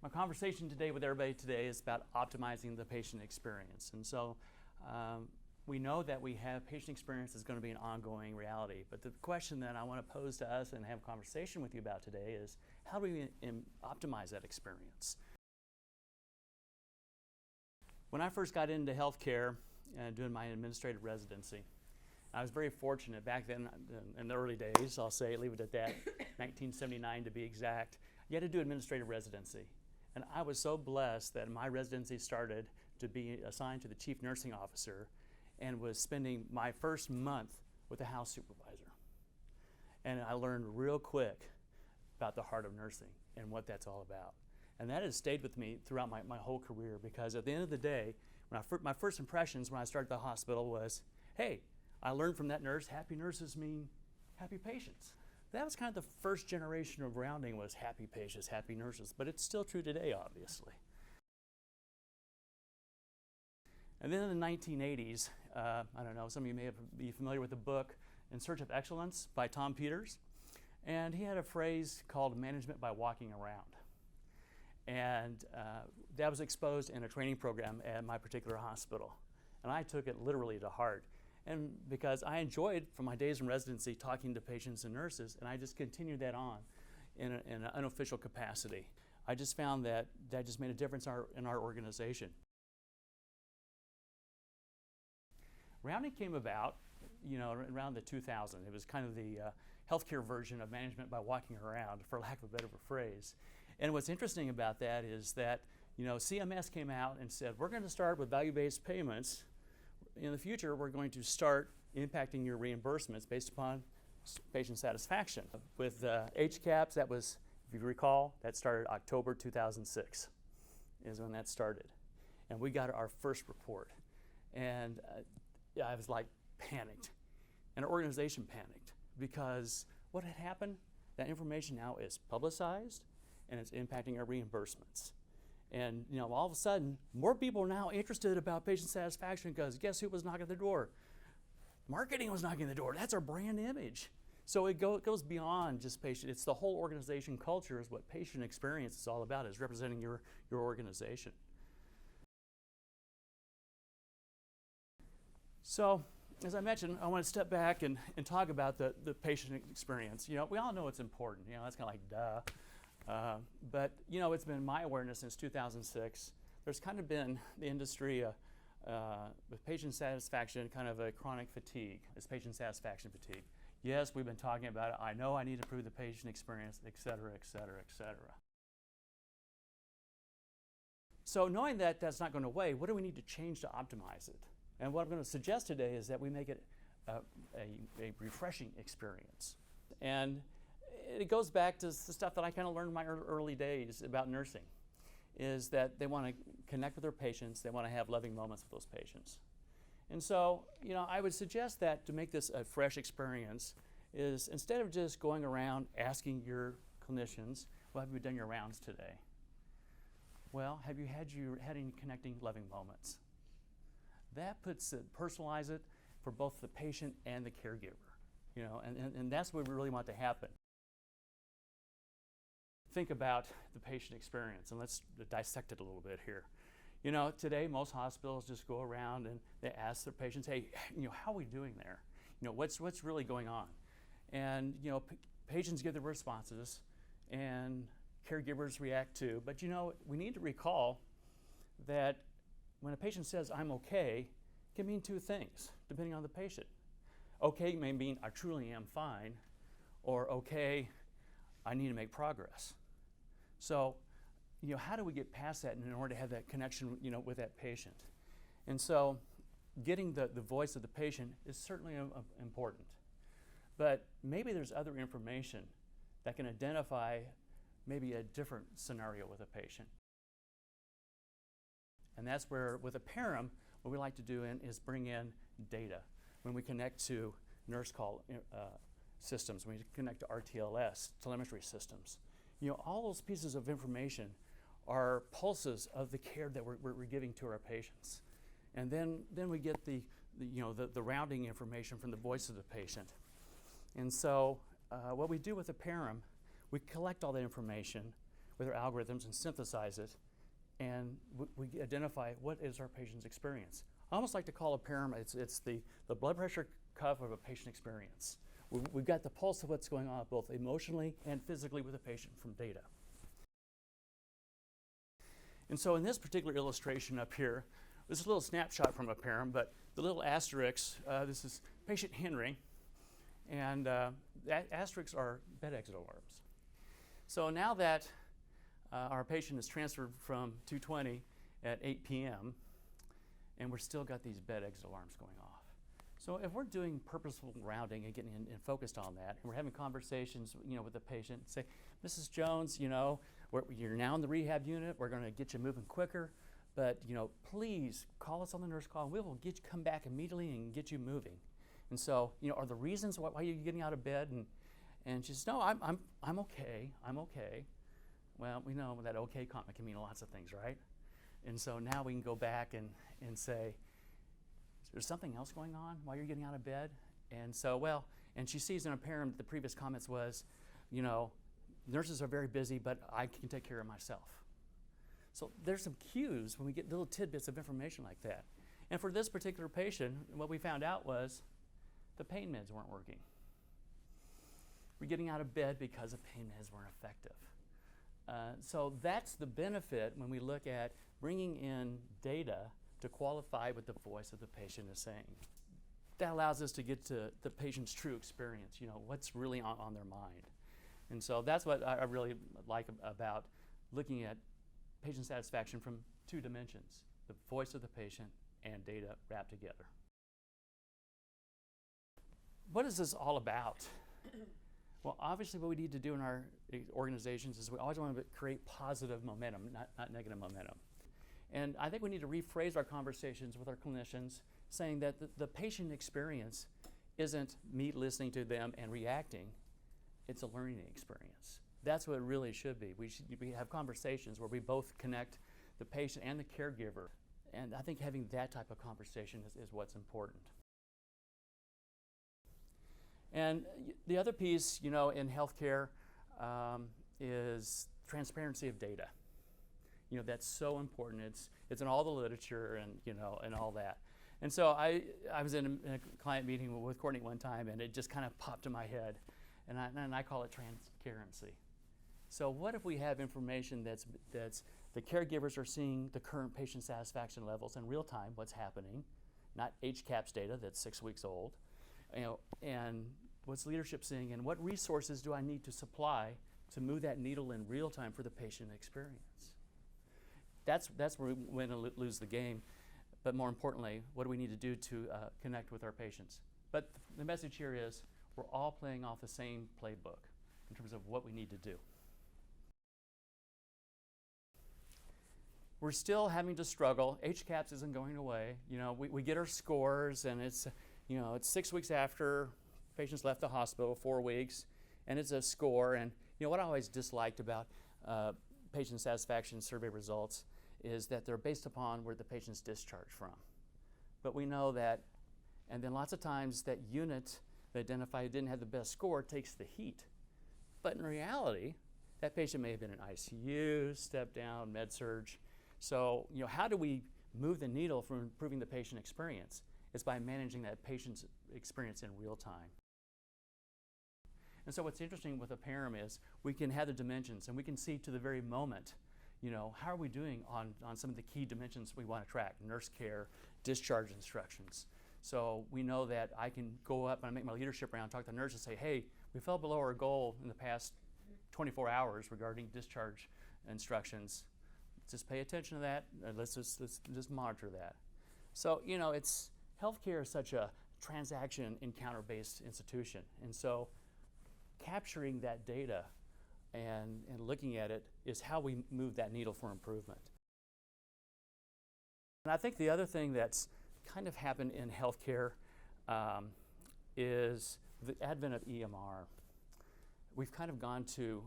My conversation today with everybody today is about optimizing the patient experience. And so we know that patient experience is going to be an ongoing reality, but the question that I want to pose to us and have a conversation with you about today is, how do we optimize that experience? When I first got into healthcare and doing my administrative residency, I was very fortunate back then in the early days, I'll say, leave it at that, 1979 to be exact. You had to do administrative residency. And I was so blessed that my residency started to be assigned to the chief nursing officer and was spending my first month with the house supervisor. And I learned real quick about the heart of nursing and what that's all about. And that has stayed with me throughout my whole career, because at the end of the day, my first impressions when I started the hospital was, hey, I learned from that nurse, happy nurses mean happy patients. That was kind of the first generation of rounding, was happy patients, happy nurses, but it's still true today, obviously. And then in the 1980s, I don't know, some of you may be familiar with the book In Search of Excellence by Tom Peters, and he had a phrase called management by walking around. And that was exposed in a training program at my particular hospital. And I took it literally to heart. And because I enjoyed, from my days in residency, talking to patients and nurses, and I just continued that on in an unofficial capacity. I just found that just made a difference in our organization. Rounding came about, around the 2000s. It was kind of the healthcare version of management by walking around, for lack of a better phrase. And what's interesting about that is that, CMS came out and said, we're going to start with value-based payments. In the future, we're going to start impacting your reimbursements based upon patient satisfaction. With HCAHPS, that was, if you recall, that started October 2006 is when that started. And we got our first report. And I was like panicked. And our organization panicked, because what had happened, that information now is publicized and it's impacting our reimbursements. And all of a sudden, more people are now interested about patient satisfaction, because guess who was knocking at the door? Marketing was knocking at the door. That's our brand image. So it goes beyond just patient. It's the whole organization culture is what patient experience is all about, is representing your organization. So, as I mentioned, I want to step back and talk about the patient experience. We all know it's important. That's kind of like duh. But it's been my awareness since 2006. There's kind of been the industry with patient satisfaction, kind of a chronic fatigue. It's patient satisfaction fatigue. Yes, we've been talking about it. I know I need to improve the patient experience, et cetera, et cetera, et cetera. So knowing that that's not going away, what do we need to change to optimize it? And what I'm going to suggest today is that we make it a refreshing experience. And it goes back to the stuff that I kind of learned in my early days about nursing, is that they want to connect with their patients, they want to have loving moments with those patients. And so, I would suggest that to make this a fresh experience is, instead of just going around asking your clinicians, well, have you done your rounds today? Well, have you had any connecting loving moments? That personalize it for both the patient and the caregiver, and that's what we really want to happen. Think about the patient experience, and let's dissect it a little bit here. Today most hospitals just go around and they ask their patients, hey, how are we doing there? What's really going on? And patients give their responses, and caregivers react too. But we need to recall that when a patient says, I'm okay, it can mean two things, depending on the patient. Okay may mean I truly am fine, or okay, I need to make progress. So, how do we get past that in order to have that connection, with that patient? And so, getting the voice of the patient is certainly important. But maybe there's other information that can identify maybe a different scenario with a patient. And that's where, with a param, what we like to do is bring in data. When we connect to nurse call systems, when we connect to RTLS, telemetry systems, all those pieces of information are pulses of the care that we're giving to our patients. And then we get the rounding information from the voice of the patient. And so what we do with the param, we collect all that information, with our algorithms and synthesize it, and we identify what is our patient's experience. I almost like to call a PARM, it's the blood pressure cuff of a patient experience. We've got the pulse of what's going on both emotionally and physically with the patient from data. And so in this particular illustration up here, this is a little snapshot from a PARM, but the little asterisks, this is patient Henry, and asterisks are bed exit alarms. So now that our patient is transferred from 220 at 8 p.m., and we're still got these bed exit alarms going off. So if we're doing purposeful rounding and getting in focused on that, and we're having conversations, with the patient, say, Mrs. Jones, you're now in the rehab unit. We're going to get you moving quicker, but please call us on the nurse call, and we will come back immediately and get you moving. And so, are the reasons why you're getting out of bed? And she says, no, I'm okay. I'm okay. Well, we know that okay comment can mean lots of things, right? And so now we can go back and say, is there something else going on while you're getting out of bed? And so, and she sees in a PARM that the previous comments was, nurses are very busy, but I can take care of myself. So there's some cues when we get little tidbits of information like that. And for this particular patient, what we found out was the pain meds weren't working. We're getting out of bed because the pain meds weren't effective. So that's the benefit when we look at bringing in data to qualify what the voice of the patient is saying. That allows us to get to the patient's true experience, what's really on their mind. And so that's what I really like about looking at patient satisfaction from two dimensions, the voice of the patient and data wrapped together. What is this all about? Well, obviously what we need to do in our organizations is we always want to create positive momentum, not negative momentum. And I think we need to rephrase our conversations with our clinicians saying that the patient experience isn't me listening to them and reacting, it's a learning experience. That's what it really should be. We have conversations where we both connect the patient and the caregiver. And I think having that type of conversation is what's important. And the other piece, in healthcare is transparency of data. That's so important. It's in all the literature and all that. And so I was in a client meeting with Courtney one time, and it just kind of popped in my head, and I call it transparency. So what if we have information that's the caregivers are seeing the current patient satisfaction levels in real time, what's happening, not HCAHPS data that's 6 weeks old, and what's leadership seeing, and what resources do I need to supply to move that needle in real time for the patient experience? That's where we win and lose the game. But more importantly, what do we need to do to connect with our patients? But the message here is we're all playing off the same playbook in terms of what we need to do. We're still having to struggle. HCAHPS isn't going away. We get our scores, and it's 6 weeks after patients left the hospital, 4 weeks, and it's a score. And what I always disliked about patient satisfaction survey results is that they're based upon where the patient's discharged from. But we know that, and then lots of times that unit that identified didn't have the best score takes the heat. But in reality, that patient may have been in ICU, step down, med surge. So how do we move the needle for improving the patient experience? It's by managing that patient's experience in real time. And so what's interesting with a PARM is we can have the dimensions, and we can see to the very moment, how are we doing on some of the key dimensions we want to track, nurse care, discharge instructions. So we know that I can go up and I make my leadership round, talk to the nurse and say, hey, we fell below our goal in the past 24 hours regarding discharge instructions. Just pay attention to that. Let's just monitor that. So, healthcare is such a transaction encounter-based institution. And so capturing that data and looking at it is how we move that needle for improvement. And I think the other thing that's kind of happened in healthcare is the advent of EMR. We've kind of gone to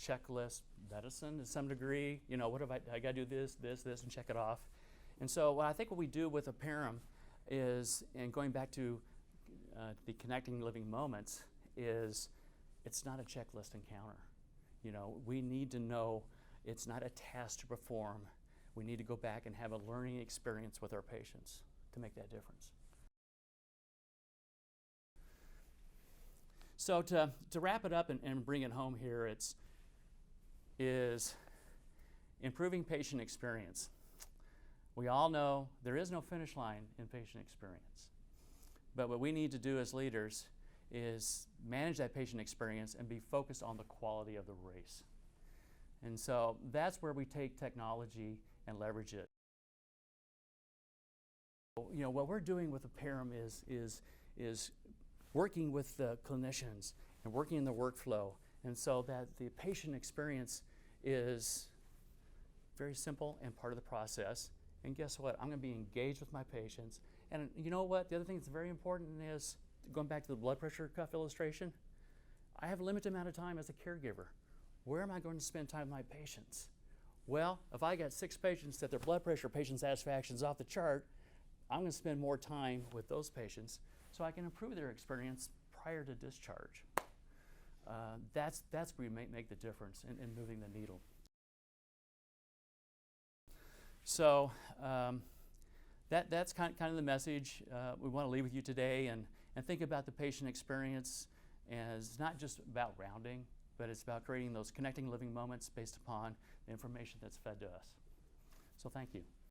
checklist medicine to some degree. What have I got to do this, and check it off. And so I think what we do with a PARM is, and going back to the connecting living moments, is it's not a checklist encounter. We need to know It's not a task to perform. We need to go back and have a learning experience with our patients to make that difference. So to wrap it up and bring it home here, is improving patient experience. We all know there is no finish line in patient experience. But what we need to do as leaders is manage that patient experience and be focused on the quality of the race. And so that's where we take technology and leverage it. You know, what we're doing with the PARM is working with the clinicians and working in the workflow, and so that the patient experience is very simple and part of the process. And guess what? I'm going to be engaged with my patients. And you know what? The other thing that's very important is, going back to the blood pressure cuff illustration, I have a limited amount of time as a caregiver. Where am I going to spend time with my patients? Well, if I got 6 patients that their blood pressure, patient satisfaction is off the chart, I'm going to spend more time with those patients so I can improve their experience prior to discharge. That's where we make the difference in moving the needle. So that's kind of the message we want to leave with you today, and think about the patient experience as not just about rounding, but it's about creating those connecting living moments based upon the information that's fed to us. So thank you.